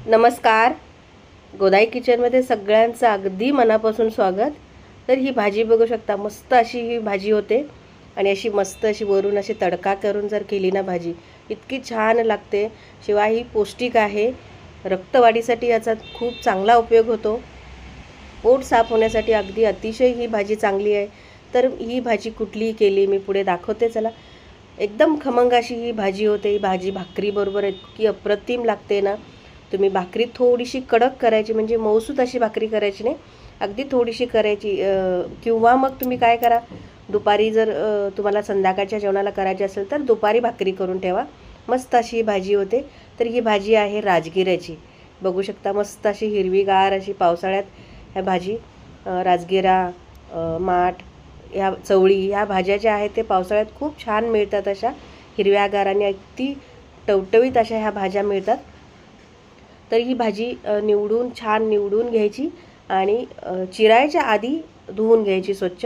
नमस्कार. गोदाई किचनमध्ये सगळ्यांचं अगदी मनापासून स्वागत. तर ही भाजी बघू शकता, मस्त अशी ही भाजी होते आणि अशी मस्त अशी वरून अशी तडका करून जर केली ना भाजी, इतकी छान लागते. शिवाय ही पौष्टिक आहे. रक्तवाढीसाठी याचा खूप चांगला उपयोग होतो. पोट साफ होण्यासाठी अगदी अतिशय ही भाजी चांगली आहे. तर ही भाजी कुठली केली मी पुढे दाखवते चला. एकदम खमंग अशी ही भाजी होते. ही भाजी भाकरीबरोबर इतकी अप्रतिम लागते ना. तुम्ही भाकरी थोडीशी कडक करायची, म्हणजे मऊसूत अशी भाकरी करायची नाही, अगदी थोडीशी करायची. किंवा मग तुम्ही काय करा, दुपारी जर तुम्हाला संध्याकाळच्या जेवणाला करायची असेल तर दुपारी भाकरी करून ठेवा. मस्त अशी ही भाजी होते. तर ही भाजी आहे राजगिऱ्याची. बघू शकता मस्त अशी हिरवीगार अशी पावसाळ्यात ह्या भाजी, राजगिरा, माठ, ह्या चवळी, ह्या भाज्या ज्या आहेत ते पावसाळ्यात खूप छान मिळतात. अशा हिरव्यागार आणि अगदी टवटवीत अशा ह्या भाज्या मिळतात. तर ही भाजी निवडून घ्यायची आणि चिरायच्या आधी धुवून घ्यायची स्वच्छ.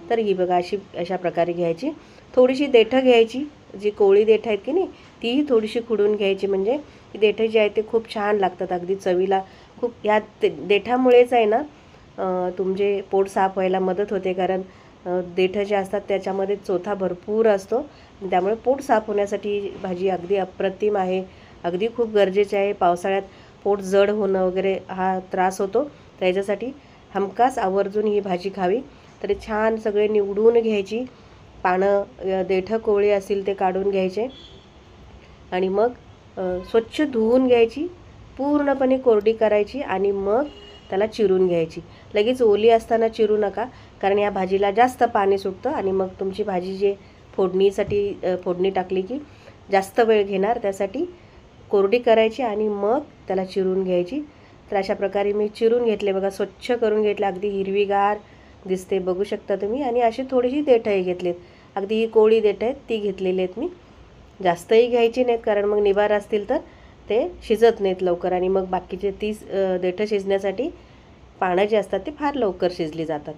तर ही बघा अशा प्रकारे घ्यायची. थोडीशी देठं घ्यायची, जी कोवळी देठं आहेत की नाही तीही थोडीशी खुडून घ्यायची, म्हणजे ही देठं जी आहेत ते खूप छान लागतात अगदी चवीला. खूप ह्या देठामुळेच आहे ना तुमचे पोट साफ व्हायला मदत होते, कारण देठं जे असतात त्याच्यामध्ये चोथा भरपूर असतो. त्यामुळे पोट साफ होण्यासाठी भाजी अगदी अप्रतिम आहे, अगदी खूप गरजेची आहे. पावसाळ्यात पोट जड होणं वगैरे हा त्रास होतो, त्याच्यासाठी हमखास आवर्जून ही भाजी खावी. तरी छान सगळे निवडून घ्यायची. पानं देठं कोवळे असतील ते काढून घ्यायचे आणि मग स्वच्छ धुवून घ्यायची, पूर्णपणे कोरडी करायची आणि मग त्याला चिरून घ्यायची. लगेच ओली असताना चिरू नका, कारण या भाजीला जास्त पाणी सुटतं आणि मग तुमची भाजी जे फोडणी टाकली की जास्त वेळ घेणार, त्यासाठी कोरडी करायची आणि मग त्याला चिरून घ्यायची. तर अशा प्रकारे मी चिरून घेतले बघा, स्वच्छ करून घेतले. अगदी हिरवीगार दिसते बघू शकता तुम्ही. आणि अशी थोडीशी देठंही घेतलीत, अगदी ही कोवळी देठं आहेत ती घेतलेली आहेत मी. जास्तही घ्यायची नाहीत, कारण मग निबार असतील तर ते शिजत नाहीत लवकर आणि मग बाकीचे 30 देठं शिजण्यासाठी पानं जे असतात ते फार लवकर शिजली जातात.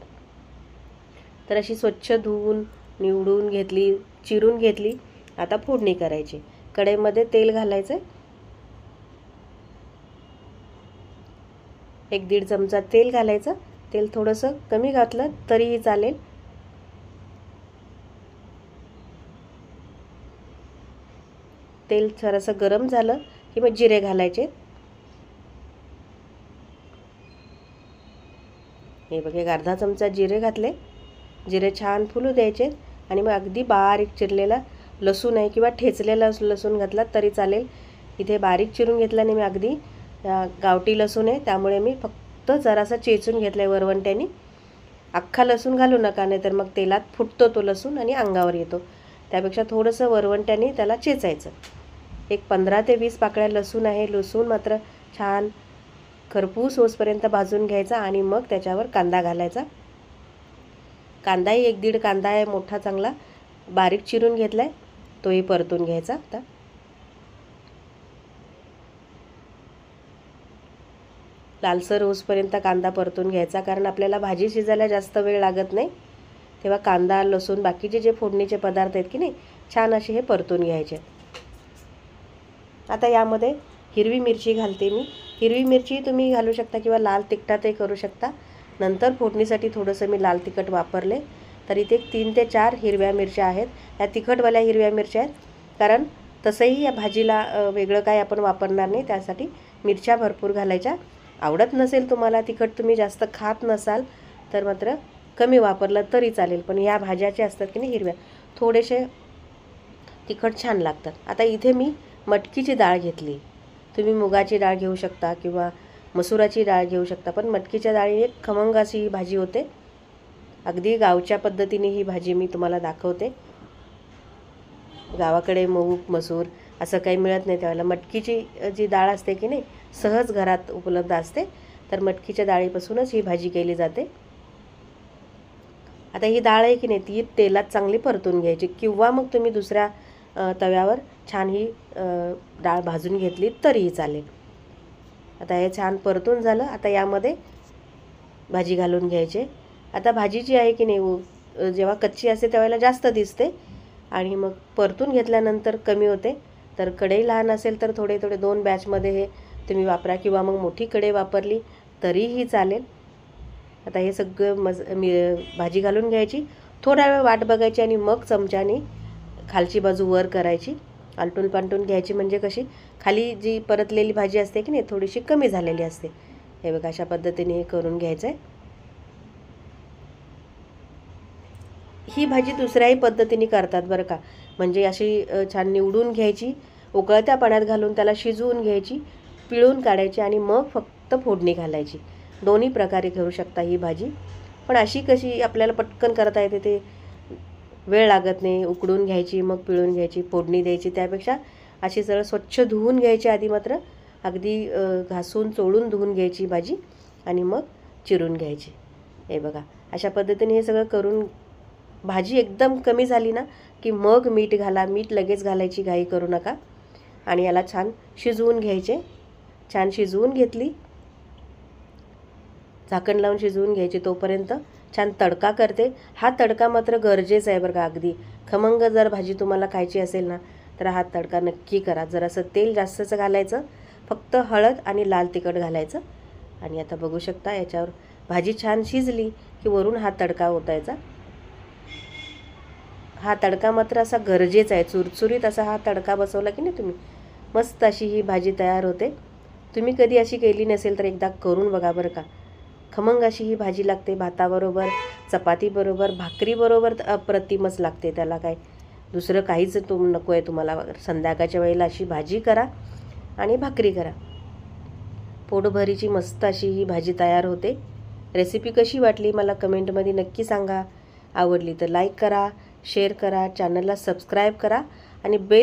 तर अशी स्वच्छ धुवून निवडून घेतली, चिरून घेतली. आता फोडणी करायची. कढईमध्ये तेल घालायचं, 1-1.5 चमचा तेल घालायचं. तेल थोडंसं कमी घातलं तरीही चालेल. तेल थोडंसं गरम झालं की मग जिरे घालायचे. हे बघा, 1/2 चमचा जिरे घातले. जिरे छान फुलू द्यायचे आणि मग अगदी बारीक चिरलेला लसूण आहे किंवा ठेचलेला लसूण घातला तरी चालेल. इथे बारीक चिरून घेतला नाही मी, अगदी गावठी लसूण आहे त्यामुळे मी फक्त जरासा चेचून घेतला आहे वरवंट्याने. अख्खा लसूण घालू नका, नाही तर मग तेलात फुटतो तो लसूण आणि अंगावर येतो. त्यापेक्षा थोडंसं वरवंट्याने त्याला चेचायचं. एक 15 ते 20 पाकळ्या लसूण आहे. लसूण मात्र छान खरपूस होसपर्यंत भाजून घ्यायचा आणि मग त्याच्यावर कांदा घालायचा. कांदाही 1-1.5 कांदा आहे मोठा चांगला बारीक चिरून घेतला आहे, तोही परतून घ्यायचा. आता लालसर होसपर्यंत कांदा परतून घ्यायचा, कारण आपल्याला भाजी शिजायला जास्त वेळ लागत नाही. तेव्हा कांदा, लसूण, बाकीचे जे फोडणीचे पदार्थ आहेत की नाही छान असे हे परतून घ्यायचे. आता यामध्ये हिरवी मिरची घालते मी. हिरवी मिरची तुम्ही घालू शकता किंवा लाल तिखटातही करू शकता. नंतर फोडणीसाठी थोडंसं मी लाल तिखट वापरले. तर इथे 3 ते 4 हिरव्या मिरच्या आहेत. ह्या तिखटवाल्या हिरव्या मिरच्या आहेत, कारण तसंही या भाजीला वेगळं काय आपण वापरणार नाही, त्यासाठी मिरच्या भरपूर घालायच्या. आवडत नसेल तुम्हाला तिखट, तुम्ही जास्त खात नसाल तर मात्र कमी वापरलं तरी चालेल, पण या भाज्याच्या असतात की नाही हिरव्या, थोडेसे तिखट छान लागतात. आता इथे मी मटकीची डाळ घेतली. तुम्ही मुगाची डाळ घेऊ शकता किंवा मसुराची डाळ घेऊ शकता, पण मटकीच्या डाळीने खमंग अशी ही भाजी होते. अगदी गावच्या पद्धतीने ही भाजी मी तुम्हाला दाखवते. गावाकडे मूग, मसूर असं काही मिळत नाही, त्यावेळेला मटकीची जी डाळ असते की नाही सहज घरात उपलब्ध असते, तर मटकीच्या डाळीपासूनच ही भाजी केली जाते. आता ही डाळ आहे की नाही ती तेलात चांगली परतून घ्यायची, किंवा मग तुम्ही दुसऱ्या तव्यावर छान ही डाळ भाजून घेतली तरीही चालेल. आता हे छान परतून झालं. आता यामध्ये भाजी घालून घ्यायचे. आता भाजी जी आहे की नाही जेव्हा कच्ची असते त्यावेळेला जास्त दिसते आणि मग परतून घेतल्यानंतर कमी होते. तर कढई लहान असेल तर थोडे 2 बॅचमध्ये हे तुम्ही वापरा किंवा मग मोठी कढई वापरली तरीही चालेल. आता हे सगळं भाजी घालून घ्यायची, थोडा वेळ वाट बघायची आणि मग चमच्याने खालची बाजू वर करायची, आलटून पालटून घ्यायची. म्हणजे कशी खाली जी परतलेली भाजी असते की नाही थोडीशी कमी झालेली असते. हे बघा अशा पद्धतीने करून घ्यायचं आहे. ही भाजी दुसऱ्याही पद्धतीने करतात बरं का. म्हणजे अशी छान निवडून घ्यायची, उकळत्या पाण्यात घालून त्याला शिजवून घ्यायची, पिळून काढायची आणि मग फक्त फोडणी घालायची. दोन्ही प्रकारे करू शकता ही भाजी. पण अशी कशी आपल्याला पटकन करता येते, ते वेळ लागत नाही. उकडून घ्यायची, मग पिळून घ्यायची, फोडणी द्यायची. त्यापेक्षा अशी सरळ स्वच्छ धुवून घ्यायची आधी, मात्र अगदी घासून चोळून धुवून घ्यायची भाजी आणि मग चिरून घ्यायची. हे बघा अशा पद्धतीने हे सगळं करून भाजी एकदम कमी झाली ना की मग मीठ घाला. मीठ लगेच घालायची घाई करू नका. आणि याला छान शिजवून घ्यायचे. छान शिजवून घेतली, झाकण लावून शिजवून घ्यायची. तोपर्यंत छान तडका करते. हा तडका मात्र गरजेचा आहे बरं का. अगदी खमंग जर भाजी तुम्हाला खायची असेल ना तर हा तडका नक्की करा. जरासं तेल जास्तच घालायचं, फक्त हळद आणि लाल तिखट घालायचं. आणि आता बघू शकता याच्यावर भाजी छान शिजली की वरून हा तडका ओतायचा. हा तडका मात्र असा गरजेचा आहे. चुरचुरीत असा हा तडका बसवला की नाही तुम्ही, मस्त अशी ही भाजी तयार होते. तुम्ही कधी अशी केली नसेल तर एकदा करून बघा बरं का. खमंग अशी ही भाजी लागते. भाताबरोबर, चपातीबरोबर, भाकरीबरोबर अप्रतिमच लागते. त्याला काय दुसरं काहीच नको आहे तुम्हाला. संध्याकाळच्या वेळेला अशी भाजी करा आणि भाकरी करा. पोटभरीची मस्त अशी ही भाजी तयार होते. रेसिपी कशी वाटली मला कमेंटमध्ये नक्की सांगा. आवडली तर लाईक करा, शेअर करा, चॅनलला सबस्क्राईब करा आणि बेल